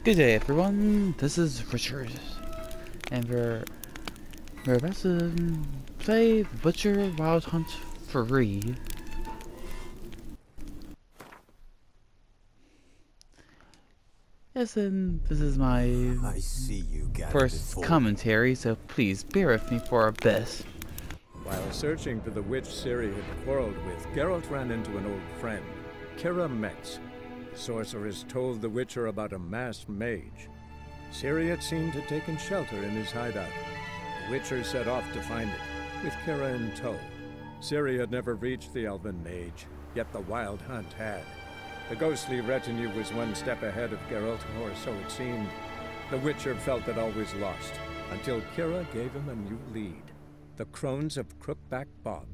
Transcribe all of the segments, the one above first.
Good day, everyone. This is Richard, and we're about to play The Butcher Wild Hunt free. Yes, and this is my first commentary, so please bear with me for a bit. While searching for the witch Ciri had quarreled with, Geralt ran into an old friend, Kira Metz. The sorceress told the Witcher about a masked mage. Ciri had seemed to have taken shelter in his hideout. The Witcher set off to find it, with Kira in tow. Ciri had never reached the elven mage, yet the wild hunt had. The ghostly retinue was one step ahead of Geralt, or so it seemed. The Witcher felt that all was lost, until Kira gave him a new lead. The Crones of Crookback Bog.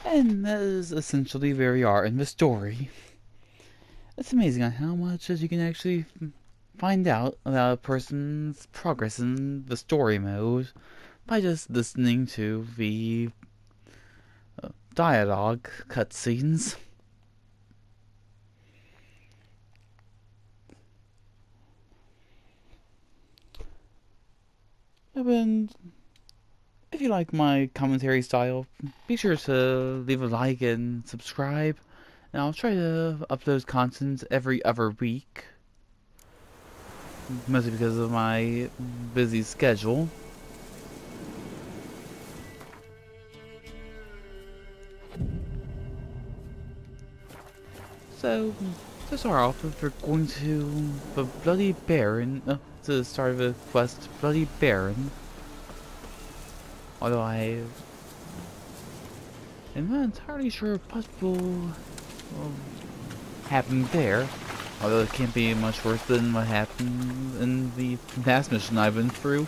And that is essentially where we are in the story. It's amazing how much as you can actually find out about a person's progress in the story mode by just listening to the dialogue cutscenes. And if you like my commentary style, be sure to leave a like and subscribe, and I'll try to upload content every other week, mostly because of my busy schedule. So, to start off, we're going to the Bloody Baron, to start the quest, Bloody Baron. Although I'm not entirely sure what will happen there. Although it can't be much worse than what happened in the past mission I've been through.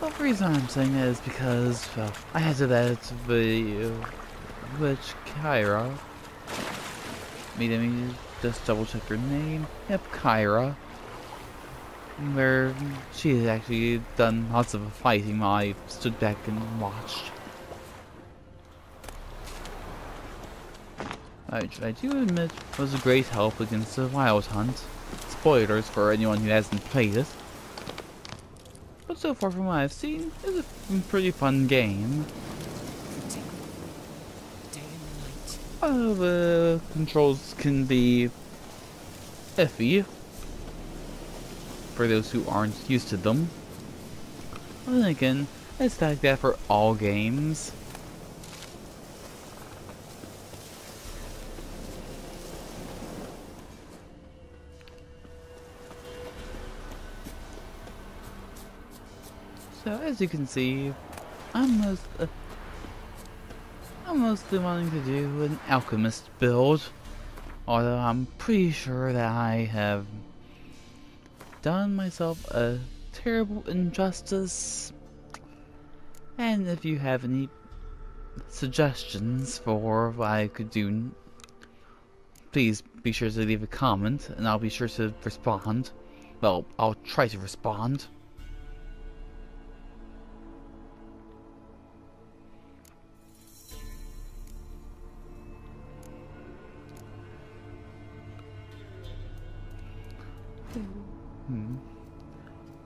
But the reason I'm saying that is because, well, I had to let the witch Kyra. Let me just double check her name. Yep, Kyra. Where she had actually done lots of fighting while I stood back and watched. I do admit it was a great help against the Wild Hunt. Spoilers for anyone who hasn't played it. But so far from what I've seen, it's a pretty fun game. The controls can be iffy for those who aren't used to them. But then again, it's like that for all games. So as you can see, I'm mostly wanting to do an alchemist build, although I'm pretty sure that I have done myself a terrible injustice. And if you have any suggestions for what I could do, please be sure to leave a comment, and I'll be sure to respond. Well, I'll try to respond.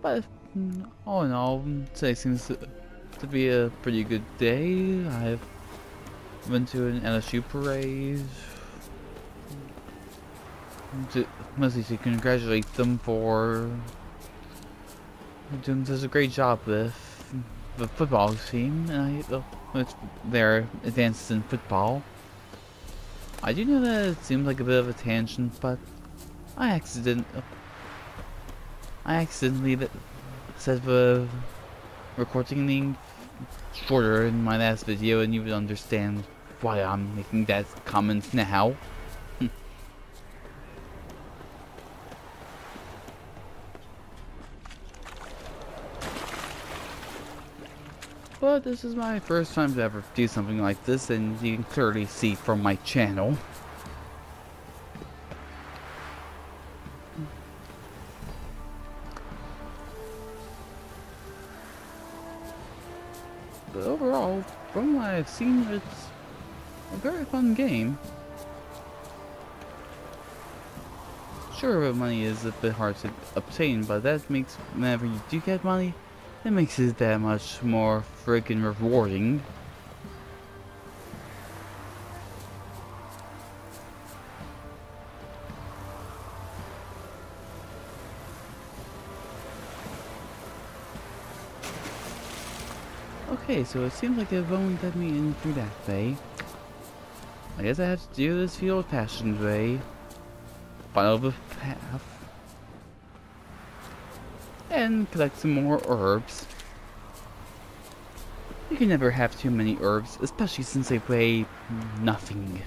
But all in all, today seems to be a pretty good day. I've went to an LSU parade, mostly to congratulate them for doing such a great job with the football team, and with their advances in football. I do know that it seems like a bit of a tangent, but I accidentally said the recording being shorter in my last video, and you would understand why I'm making that comment now. But this is my first time to ever do something like this, and you can clearly see from my channel. But overall, from what I've seen, it's a very fun game. Sure, money is a bit hard to obtain, but that makes whenever you do get money, it makes it that much more freaking rewarding. Okay, so it seems like it won't let me in through that way. I guess I have to do this field passion way. Follow the path. And collect some more herbs. You can never have too many herbs, especially since they weigh nothing.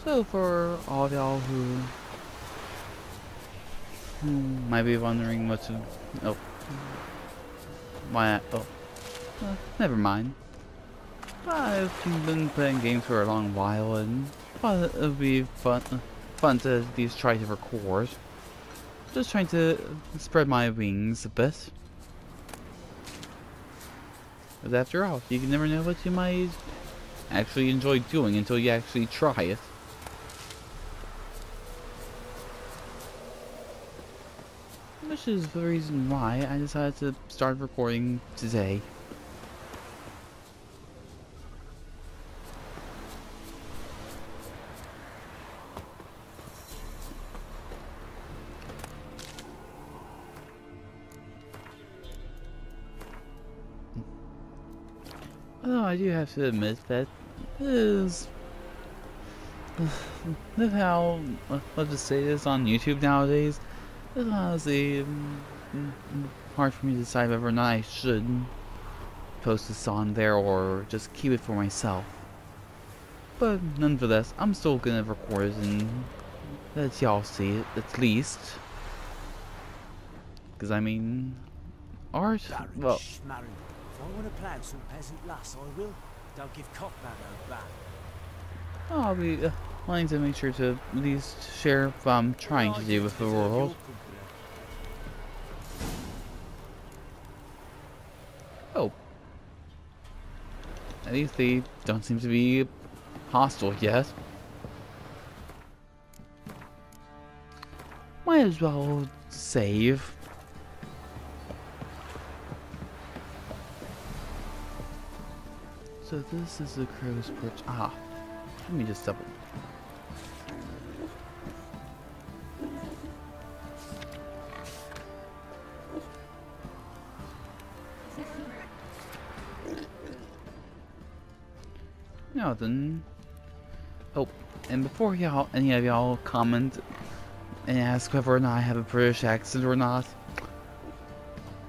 So for all y'all who might be wondering what to... Oh. Why... Oh. Never mind. I've been playing games for a long while and thought it would be fun to at least try to record. Just trying to spread my wings a bit. Because after all, you can never know what you might actually enjoy doing until you actually try it. Which is the reason why I decided to start recording today. Although I do have to admit that it is... Look how... let's just say this on YouTube nowadays. It's honestly hard for me to decide whether or not I should post this on there or just keep it for myself. But nonetheless, I'm still gonna record it and let y'all see it at least. Because I mean, art. Well, if I want to plant some peasant lass, I will. Don't give cockman no back. I'll be wanting to make sure to at least share what I'm trying to do with the world. Oh. At least they don't seem to be hostile yet. Might as well save. So this is the crow's perch. Ah. Let me just double. Now then. Oh, and before any of y'all comment and ask whether or not I have a British accent or not,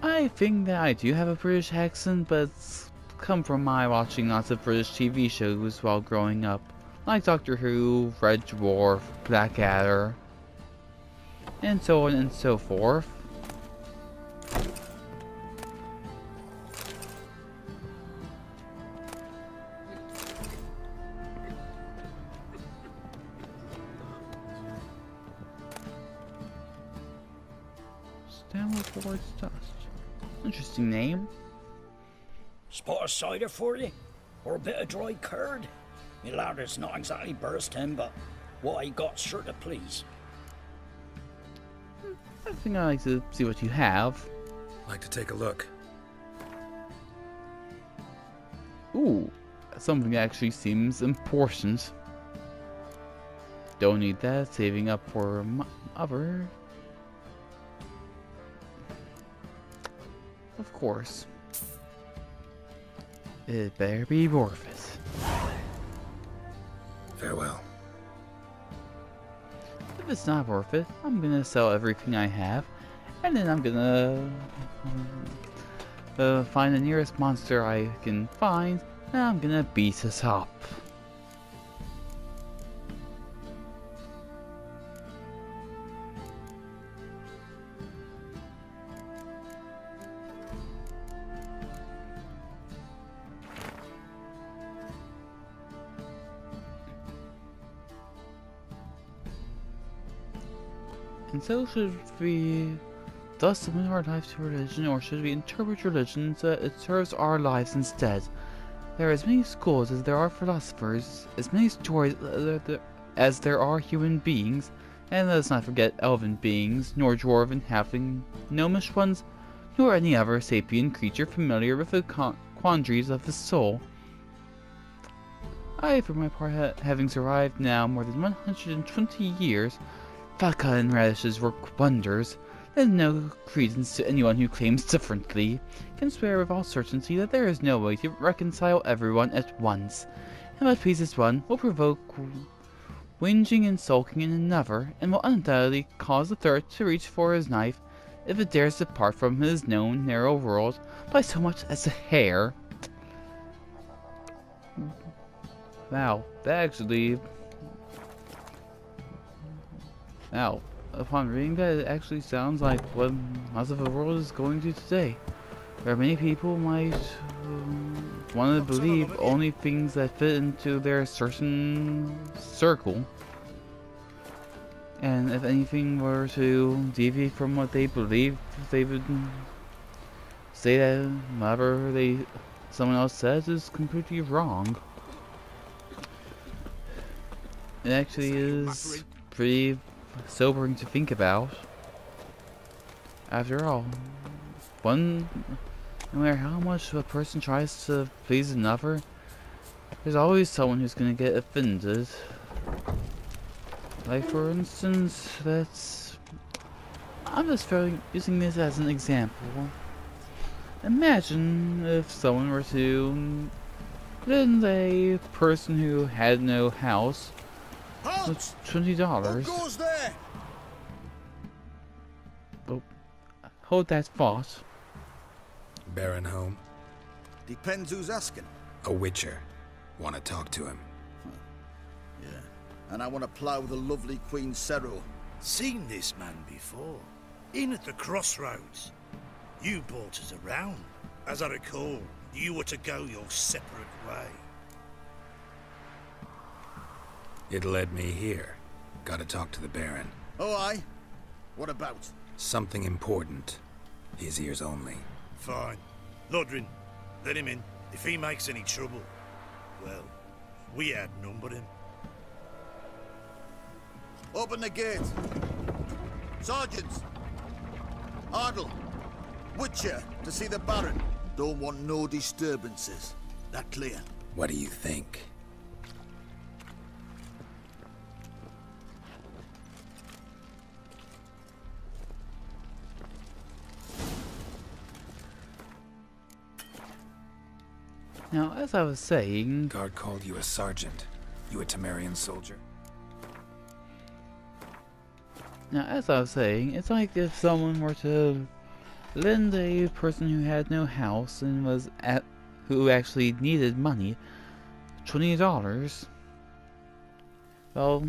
I think that I do have a British accent, but it's come from my watching lots of British TV shows while growing up, like Doctor Who, Red Dwarf, Blackadder, and so on and so forth. Stanley Dust. Interesting name. Spot of cider for you? Or a bit of dry curd? Me lad, it's not exactly bursting, but what I got sure to please. I think I'd like to see what you have. Like to take a look. Ooh, something that actually seems important. Don't need that, saving up for other. Of course. It better be worth it. Farewell. If it's not worth it, I'm gonna sell everything I have, and then I'm gonna find the nearest monster I can find, and I'm gonna beat it up. And so should we thus submit our life to religion, or should we interpret religion so that it serves our lives instead? There are as many schools as there are philosophers, as many stories as there are human beings, and let us not forget elven beings, nor dwarven, halfling, gnomish ones, nor any other sapient creature familiar with the quandaries of the soul. I, for my part, having survived now more than 120 years, vodka and radishes work wonders. There's no credence to anyone who claims differently. Can swear with all certainty that there is no way to reconcile everyone at once, and what pleases one will provoke whinging and sulking in another, and will undoubtedly cause the third to reach for his knife if it dares depart from his known narrow world by so much as a hair. Wow, that actually... Wow, upon reading that, it actually sounds like what most of the world is going to today. Where many people might want to believe only things that fit into their certain circle. And if anything were to deviate from what they believe, they would say that whatever someone else says is completely wrong. It actually is pretty sobering to think about. After all, no matter how much a person tries to please another, there's always someone who's gonna get offended. Like, for instance, I'm just using this as an example. Imagine if someone were to lend a person who had no house with $20. What goes there? Oh, hold that thought. Baron home? Depends who's asking. A witcher. Want to talk to him? Yeah. And I want to plough the lovely Queen Cero. Seen this man before. In at the crossroads. You brought us around. As I recall, you were to go your separate way. It led me here. Gotta talk to the Baron. Oh, aye? What about? Something important. His ears only. Fine. Lodrin, let him in. If he makes any trouble, well, we outnumber him. Open the gate. Sergeants. Ardle. Witcher, to see the Baron. Don't want no disturbances. That clear? What do you think? Now, as I was saying... Guard called you a sergeant. You a Temerian soldier? Now, as I was saying, it's like if someone were to lend a person who had no house and who actually needed money, $20. Well,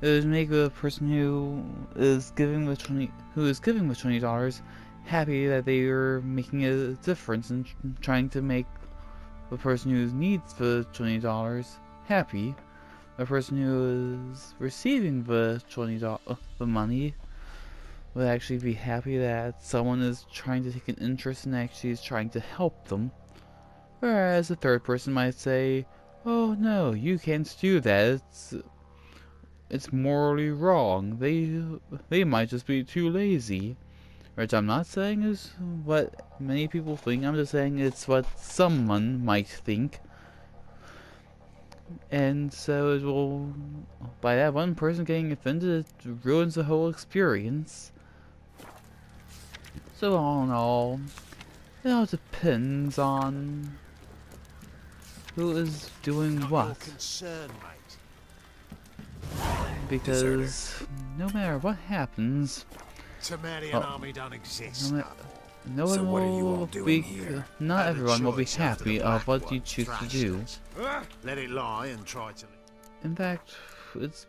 it would make the person who is giving the $20 happy that they are making a difference and trying to make the person who needs the $20 happy. The person who is receiving the the money would actually be happy that someone is trying to take an interest and actually is trying to help them. Whereas the third person might say, "Oh no, you can't do that. It's morally wrong. They might just be too lazy." Which I'm not saying is what many people think. I'm just saying it's what someone might think. And so it will, by that one person getting offended, it ruins the whole experience. So all in all, it all depends on who is doing what. Concern, mate. Because no matter what happens, Temerian army don't exist. no So one what are you all will doing be. here? Not Had a everyone will be choice after the happy of Black what you One choose to thrashed do. us. Let it lie and try to. In fact, it's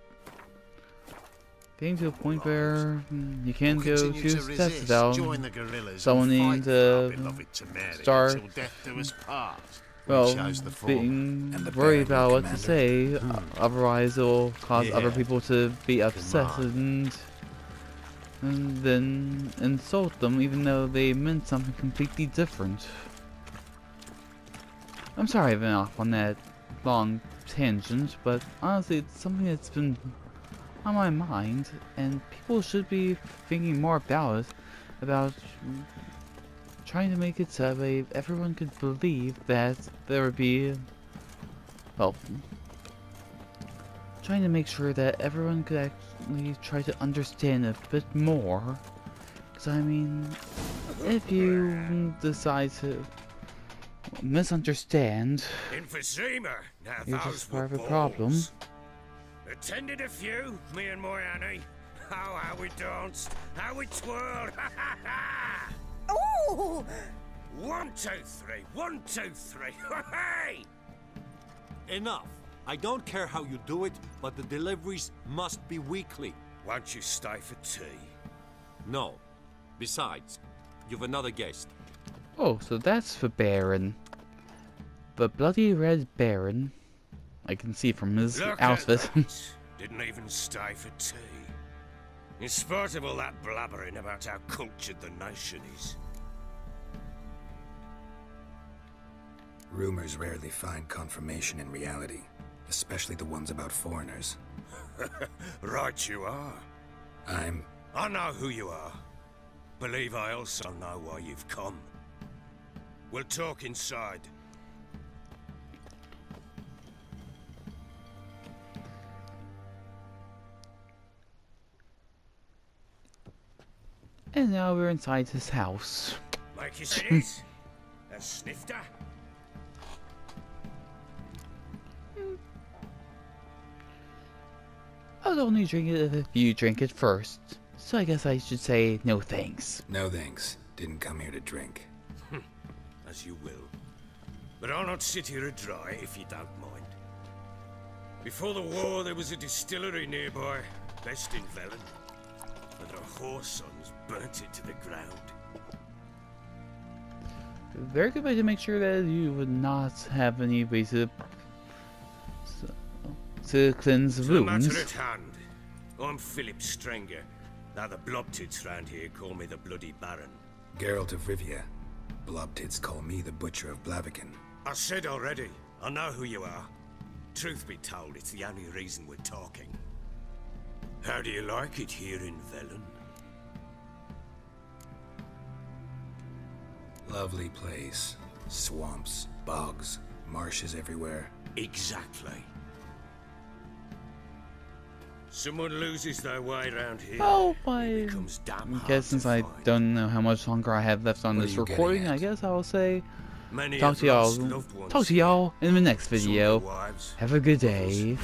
getting to a point where you can't go Continue too to steps resist. without Join the guerrillas someone and needing fight for our to beloved Temerian start, till death do us part. well, We chose the former. being And the worried Baron, about what to Commander. say. Otherwise, it will cause other Yeah. people to be upset Command. and and then insult them even though they meant something completely different. I'm sorry I've been off on that long tangent, but honestly it's something that's been on my mind, and people should be thinking more about it, about trying to make it so that everyone could believe that there would be, well, trying to make sure that everyone could actually try to understand a bit more. Because I mean, if you decide to misunderstand, Emphysema. Now you're those just were part of a balls. problem. Attended a few, me and my Annie. Oh, how we danced, how we twirled. Ooh! 1, 2, 3, 1, 2, 3. Hey! Enough. I don't care how you do it, but the deliveries must be weekly. Won't you stay for tea? No. Besides, you've another guest. Oh, so that's the Baron. The bloody red Baron. I can see from his Look outfit. at that. Didn't even stay for tea. In spite of all that blabbering about how cultured the nation is. Rumors rarely find confirmation in reality, especially the ones about foreigners. Right you are. I know who you are. Believe I also know why you've come. We'll talk inside. And now we're inside his house. Make you see this? A snifter? I'll only drink it if you drink it first. So I guess I should say no thanks. No thanks. Didn't come here to drink. As you will. But I'll not sit here and dry if you don't mind. Before the war, there was a distillery nearby, best in Velen. But the horse sons burnt it to the ground. Very good way to make sure that you would not have any way to cleanse To the matter wounds. at hand, I'm Philip Strenger. Now the blobtits round here call me the Bloody Baron. Geralt of Rivia. Blobtits call me the Butcher of Blaviken. I said already, I know who you are. Truth be told, it's the only reason we're talking. How do you like it here in Velen? Lovely place. Swamps, bogs, marshes everywhere. Exactly. Someone loses their way around here. Oh it my! becomes damn I hard guess since to I find. don't know how much longer I have left on What are this you getting recording, at? I guess I will say Many talk have to y'all. lost loved ones Talk to here. y'all in the next Some their video. wives, Have a good others day.